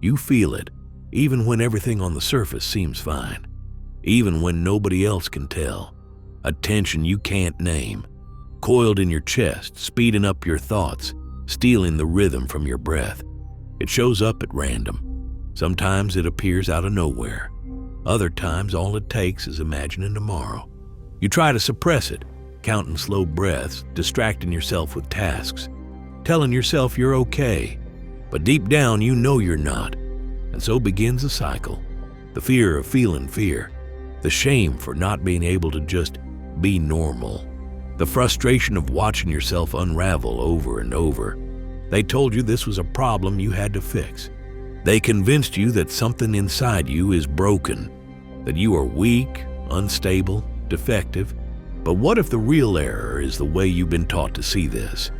You feel it, even when everything on the surface seems fine, even when nobody else can tell. A tension you can't name, coiled in your chest, speeding up your thoughts, stealing the rhythm from your breath. It shows up at random. Sometimes it appears out of nowhere. Other times all it takes is imagining tomorrow. You try to suppress it, counting slow breaths, distracting yourself with tasks, telling yourself you're okay, but deep down you know you're not. And so begins a cycle. The fear of feeling fear, the shame for not being able to just be normal, the frustration of watching yourself unravel over and over. They told you this was a problem you had to fix. They convinced you that something inside you is broken, that you are weak, unstable, defective. But what if the real error is the way you've been taught to see this?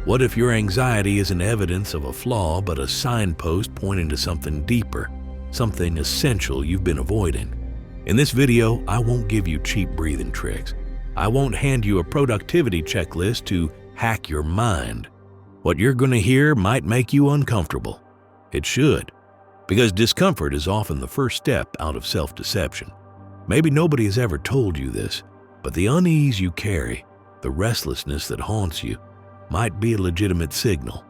What if your anxiety isn't evidence of a flaw, but a signpost pointing to something deeper, something essential you've been avoiding? In this video, I won't give you cheap breathing tricks. I won't hand you a productivity checklist to hack your mind. What you're going to hear might make you uncomfortable. It should, because discomfort is often the first step out of self-deception. Maybe nobody has ever told you this, but the unease you carry, the restlessness that haunts you, might be a legitimate signal.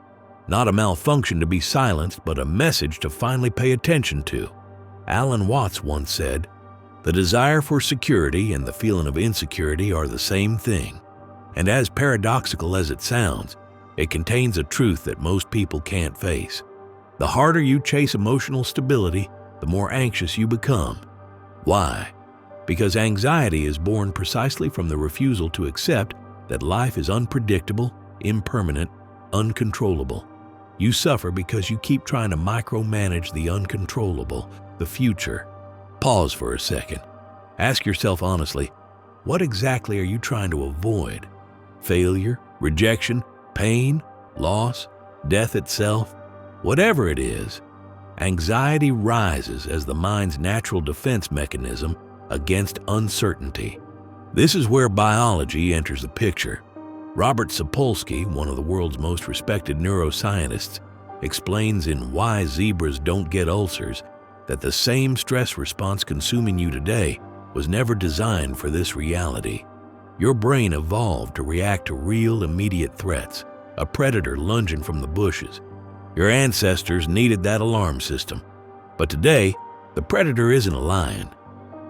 Not a malfunction to be silenced, but a message to finally pay attention to. Alan Watts once said, "The desire for security and the feeling of insecurity are the same thing." And as paradoxical as it sounds, it contains a truth that most people can't face. The harder you chase emotional stability, the more anxious you become. Why? Because anxiety is born precisely from the refusal to accept that life is unpredictable, impermanent, uncontrollable. You suffer because you keep trying to micromanage the uncontrollable, the future. Pause for a second. Ask yourself honestly, what exactly are you trying to avoid? Failure, rejection, pain, loss, death itself? Whatever it is, anxiety rises as the mind's natural defense mechanism against uncertainty. This is where biology enters the picture. Robert Sapolsky, one of the world's most respected neuroscientists, explains in Why Zebras Don't Get Ulcers that the same stress response consuming you today was never designed for this reality. Your brain evolved to react to real, immediate threats, a predator lunging from the bushes. Your ancestors needed that alarm system. But today, the predator isn't a lion.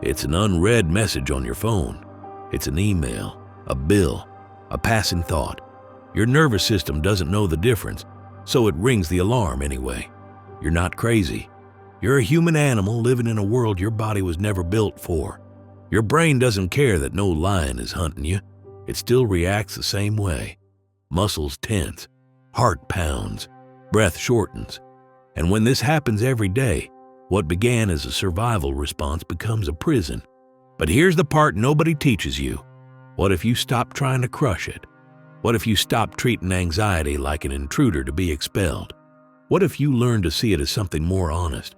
It's an unread message on your phone. It's an email, a bill, a passing thought. Your nervous system doesn't know the difference, so it rings the alarm anyway. You're not crazy. You're a human animal living in a world your body was never built for. Your brain doesn't care that no lion is hunting you. It still reacts the same way. Muscles tense, heart pounds, breath shortens. And when this happens every day, what began as a survival response becomes a prison. But here's the part nobody teaches you. What if you stop trying to crush it? What if you stop treating anxiety like an intruder to be expelled? What if you learn to see it as something more honest,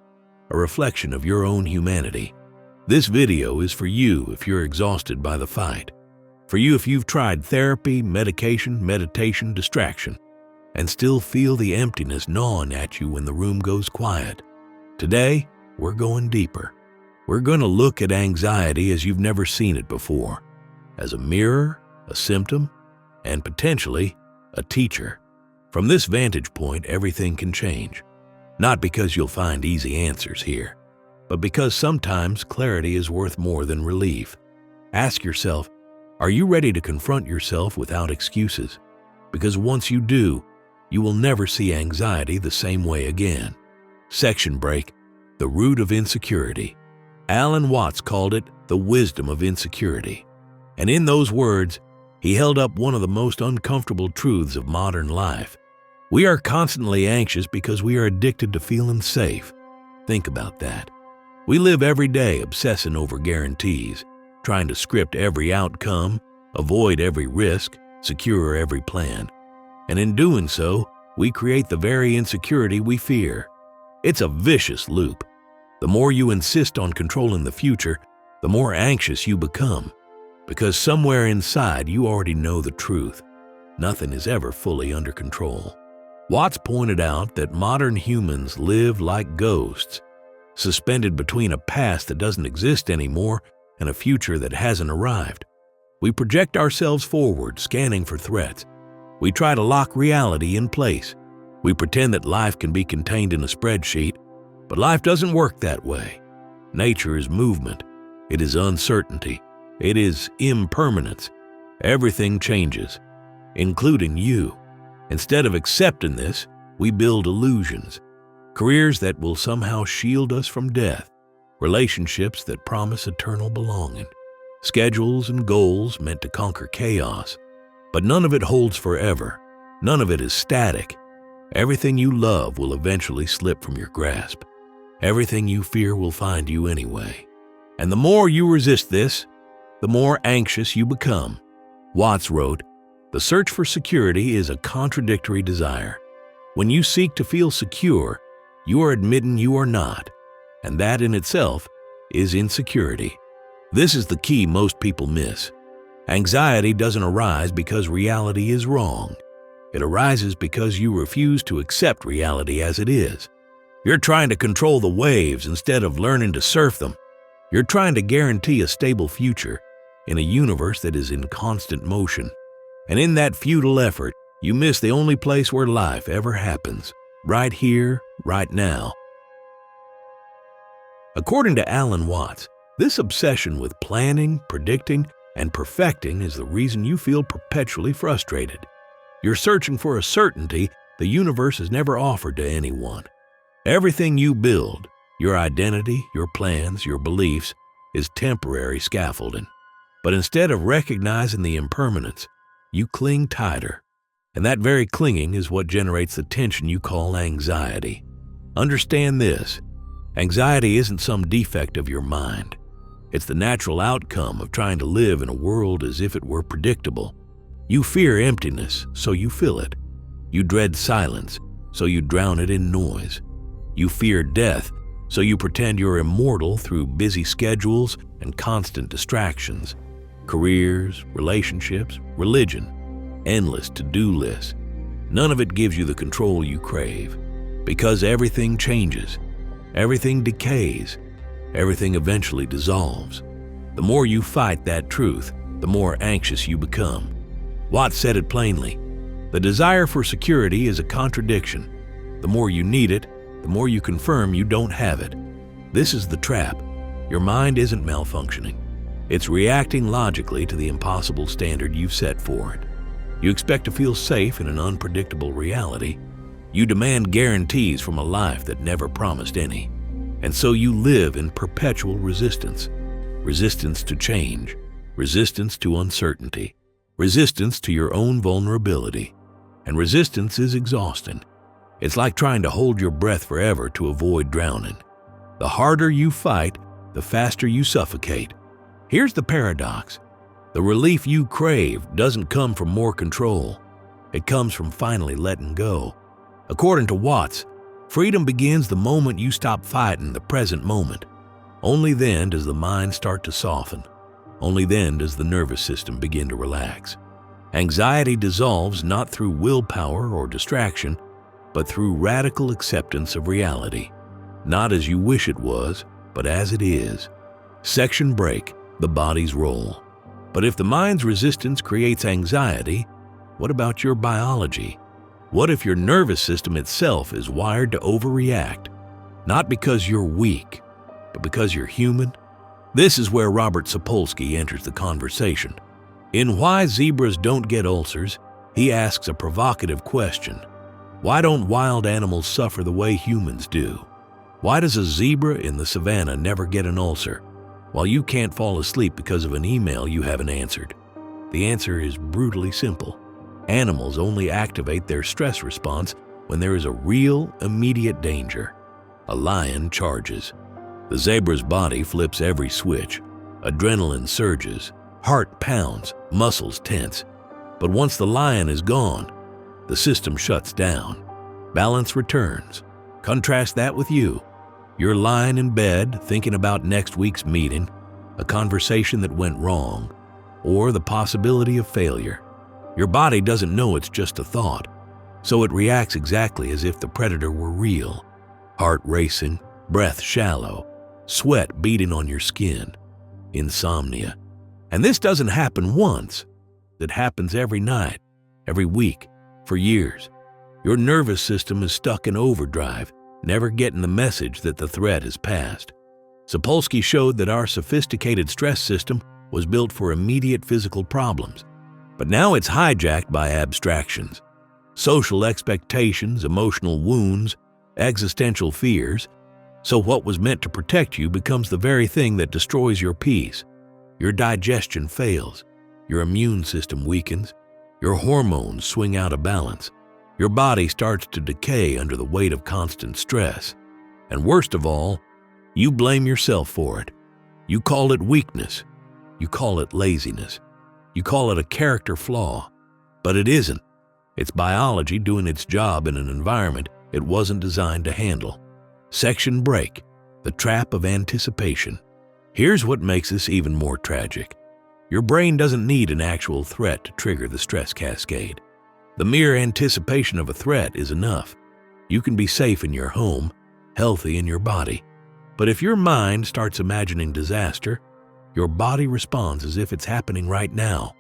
a reflection of your own humanity? This video is for you if you're exhausted by the fight. For you if you've tried therapy, medication, meditation, distraction, and still feel the emptiness gnawing at you when the room goes quiet. Today, we're going deeper. We're going to look at anxiety as you've never seen it before, as a mirror, a symptom, and potentially a teacher. From this vantage point, everything can change. Not because you'll find easy answers here, but because sometimes clarity is worth more than relief. Ask yourself, are you ready to confront yourself without excuses? Because once you do, you will never see anxiety the same way again. Section break, the root of insecurity. Alan Watts called it the wisdom of insecurity. And in those words, he held up one of the most uncomfortable truths of modern life. We are constantly anxious because we are addicted to feeling safe. Think about that. We live every day obsessing over guarantees, trying to script every outcome, avoid every risk, secure every plan. And in doing so, we create the very insecurity we fear. It's a vicious loop. The more you insist on controlling the future, the more anxious you become. Because somewhere inside you already know the truth. Nothing is ever fully under control. Watts pointed out that modern humans live like ghosts, suspended between a past that doesn't exist anymore and a future that hasn't arrived. We project ourselves forward, scanning for threats. We try to lock reality in place. We pretend that life can be contained in a spreadsheet, but life doesn't work that way. Nature is movement. It is uncertainty. It is impermanence. Everything changes, including you. Instead of accepting this, we build illusions. Careers that will somehow shield us from death. Relationships that promise eternal belonging. Schedules and goals meant to conquer chaos. But none of it holds forever. None of it is static. Everything you love will eventually slip from your grasp. Everything you fear will find you anyway. And the more you resist this, the more anxious you become. Watts wrote, "The search for security is a contradictory desire. When you seek to feel secure, you are admitting you are not, and that in itself is insecurity." This is the key most people miss. Anxiety doesn't arise because reality is wrong. It arises because you refuse to accept reality as it is. You're trying to control the waves instead of learning to surf them. You're trying to guarantee a stable future in a universe that is in constant motion. And in that futile effort, you miss the only place where life ever happens, right here, right now. According to Alan Watts, this obsession with planning, predicting, and perfecting is the reason you feel perpetually frustrated. You're searching for a certainty the universe has never offered to anyone. Everything you build, your identity, your plans, your beliefs, is temporary scaffolding. But instead of recognizing the impermanence, you cling tighter. And that very clinging is what generates the tension you call anxiety. Understand this. Anxiety isn't some defect of your mind. It's the natural outcome of trying to live in a world as if it were predictable. You fear emptiness, so you fill it. You dread silence, so you drown it in noise. You fear death, so you pretend you're immortal through busy schedules and constant distractions. Careers, relationships, religion, endless to-do lists. None of it gives you the control you crave. Because everything changes, everything decays, everything eventually dissolves. The more you fight that truth, the more anxious you become. Watts said it plainly. The desire for security is a contradiction. The more you need it, the more you confirm you don't have it. This is the trap. Your mind isn't malfunctioning. It's reacting logically to the impossible standard you've set for it. You expect to feel safe in an unpredictable reality. You demand guarantees from a life that never promised any. And so you live in perpetual resistance. Resistance to change. Resistance to uncertainty. Resistance to your own vulnerability. And resistance is exhausting. It's like trying to hold your breath forever to avoid drowning. The harder you fight, the faster you suffocate. Here's the paradox. The relief you crave doesn't come from more control. It comes from finally letting go. According to Watts, freedom begins the moment you stop fighting the present moment. Only then does the mind start to soften. Only then does the nervous system begin to relax. Anxiety dissolves not through willpower or distraction, but through radical acceptance of reality. Not as you wish it was, but as it is. Section break, the body's role. But if the mind's resistance creates anxiety, what about your biology? What if your nervous system itself is wired to overreact? Not because you're weak, but because you're human? This is where Robert Sapolsky enters the conversation. In Why Zebras Don't Get Ulcers, he asks a provocative question. Why don't wild animals suffer the way humans do? Why does a zebra in the savannah never get an ulcer, while you can't fall asleep because of an email you haven't answered? The answer is brutally simple. Animals only activate their stress response when there is a real, immediate danger. A lion charges. The zebra's body flips every switch. Adrenaline surges, heart pounds, muscles tense. But once the lion is gone, the system shuts down. Balance returns. Contrast that with you. You're lying in bed thinking about next week's meeting, a conversation that went wrong, or the possibility of failure. Your body doesn't know it's just a thought. so it reacts exactly as if the predator were real. Heart racing, breath shallow, sweat beading on your skin, insomnia. And this doesn't happen once. It happens every night, every week, for years. Your nervous system is stuck in overdrive, never getting the message that the threat has passed. Sapolsky showed that our sophisticated stress system was built for immediate physical problems, but now it's hijacked by abstractions, social expectations, emotional wounds, existential fears. So what was meant to protect you becomes the very thing that destroys your peace. Your digestion fails, your immune system weakens, your hormones swing out of balance, your body starts to decay under the weight of constant stress. And worst of all, you blame yourself for it. You call it weakness. You call it laziness. You call it a character flaw. But it isn't. It's biology doing its job in an environment it wasn't designed to handle. Section break, the trap of anticipation. Here's what makes this even more tragic. Your brain doesn't need an actual threat to trigger the stress cascade. The mere anticipation of a threat is enough. You can be safe in your home, healthy in your body. But if your mind starts imagining disaster, your body responds as if it's happening right now.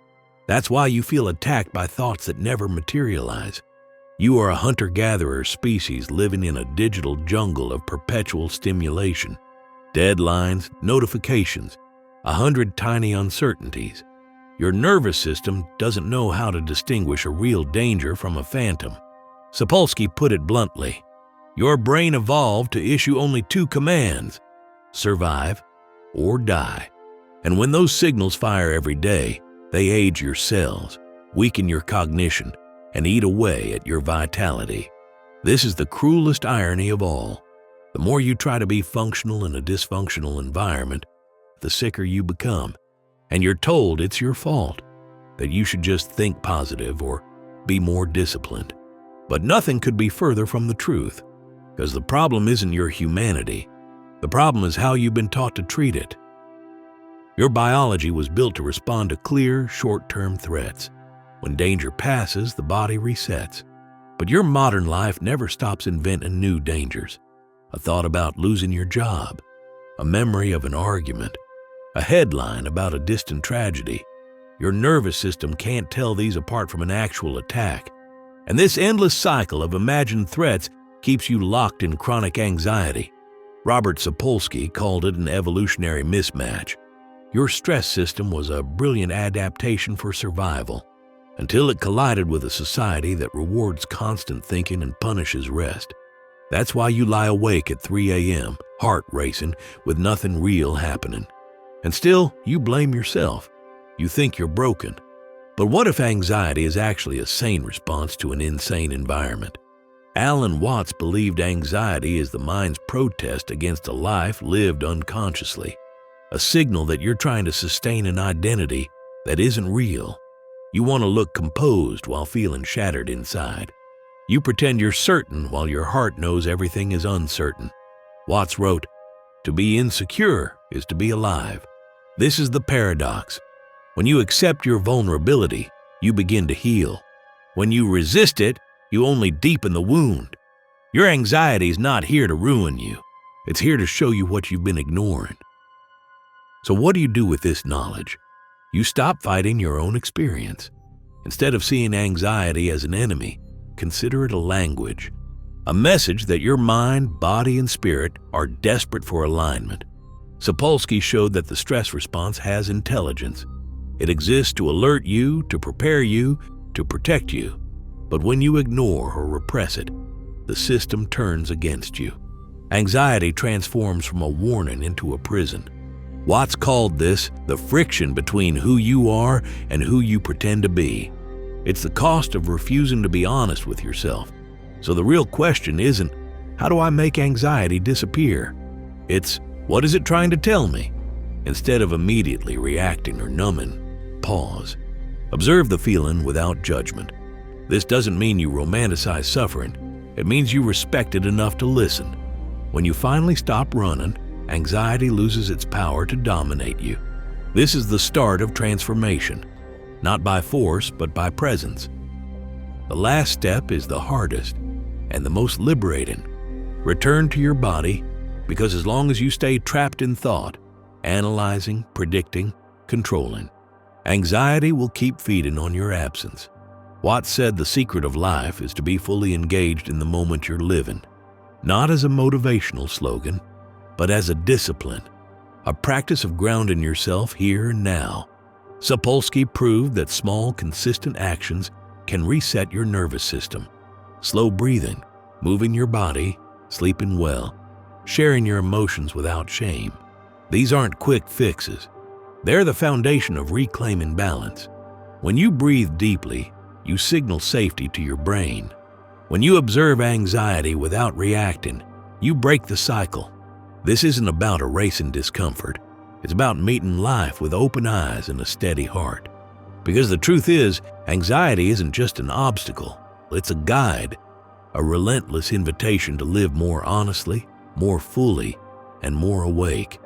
That's why you feel attacked by thoughts that never materialize. You are a hunter-gatherer species living in a digital jungle of perpetual stimulation. Deadlines, notifications, 100 tiny uncertainties. Your nervous system doesn't know how to distinguish a real danger from a phantom. Sapolsky put it bluntly. Your brain evolved to issue only 2 commands: survive or die. And when those signals fire every day, they age your cells, weaken your cognition, and eat away at your vitality. This is the cruelest irony of all. The more you try to be functional in a dysfunctional environment, the sicker you become. And you're told it's your fault, that you should just think positive or be more disciplined. But nothing could be further from the truth, because the problem isn't your humanity. The problem is how you've been taught to treat it. Your biology was built to respond to clear, short-term threats. When danger passes, the body resets. But your modern life never stops inventing new dangers. A thought about losing your job, a memory of an argument, a headline about a distant tragedy. Your nervous system can't tell these apart from an actual attack. And this endless cycle of imagined threats keeps you locked in chronic anxiety. Robert Sapolsky called it an evolutionary mismatch. Your stress system was a brilliant adaptation for survival, until it collided with a society that rewards constant thinking and punishes rest. That's why you lie awake at 3 a.m., heart racing, with nothing real happening. And still, you blame yourself. You think you're broken. But what if anxiety is actually a sane response to an insane environment? Alan Watts believed anxiety is the mind's protest against a life lived unconsciously, a signal that you're trying to sustain an identity that isn't real. You want to look composed while feeling shattered inside. You pretend you're certain while your heart knows everything is uncertain. Watts wrote, "To be insecure is to be alive." This is the paradox. When you accept your vulnerability, you begin to heal. When you resist it, you only deepen the wound. Your anxiety is not here to ruin you. It's here to show you what you've been ignoring. So what do you do with this knowledge? You stop fighting your own experience. Instead of seeing anxiety as an enemy, consider it a language, a message that your mind, body, and spirit are desperate for alignment. Sapolsky showed that the stress response has intelligence. It exists to alert you, to prepare you, to protect you. But when you ignore or repress it, the system turns against you. Anxiety transforms from a warning into a prison. Watts called this the friction between who you are and who you pretend to be. It's the cost of refusing to be honest with yourself. So the real question isn't, how do I make anxiety disappear? It's, what is it trying to tell me? Instead of immediately reacting or numbing, pause. Observe the feeling without judgment. This doesn't mean you romanticize suffering. It means you respect it enough to listen. When you finally stop running, anxiety loses its power to dominate you. This is the start of transformation, not by force, but by presence. The last step is the hardest and the most liberating. Return to your body, because as long as you stay trapped in thought, analyzing, predicting, controlling, anxiety will keep feeding on your absence. Watts said the secret of life is to be fully engaged in the moment you're living, not as a motivational slogan, but as a discipline, a practice of grounding yourself here and now. Sapolsky proved that small, consistent actions can reset your nervous system. Slow breathing, moving your body, sleeping well, sharing your emotions without shame. These aren't quick fixes. They're the foundation of reclaiming balance. When you breathe deeply, you signal safety to your brain. When you observe anxiety without reacting, you break the cycle. This isn't about erasing discomfort. It's about meeting life with open eyes and a steady heart. Because the truth is, anxiety isn't just an obstacle. It's a guide, a relentless invitation to live more honestly, more fully, and more awake.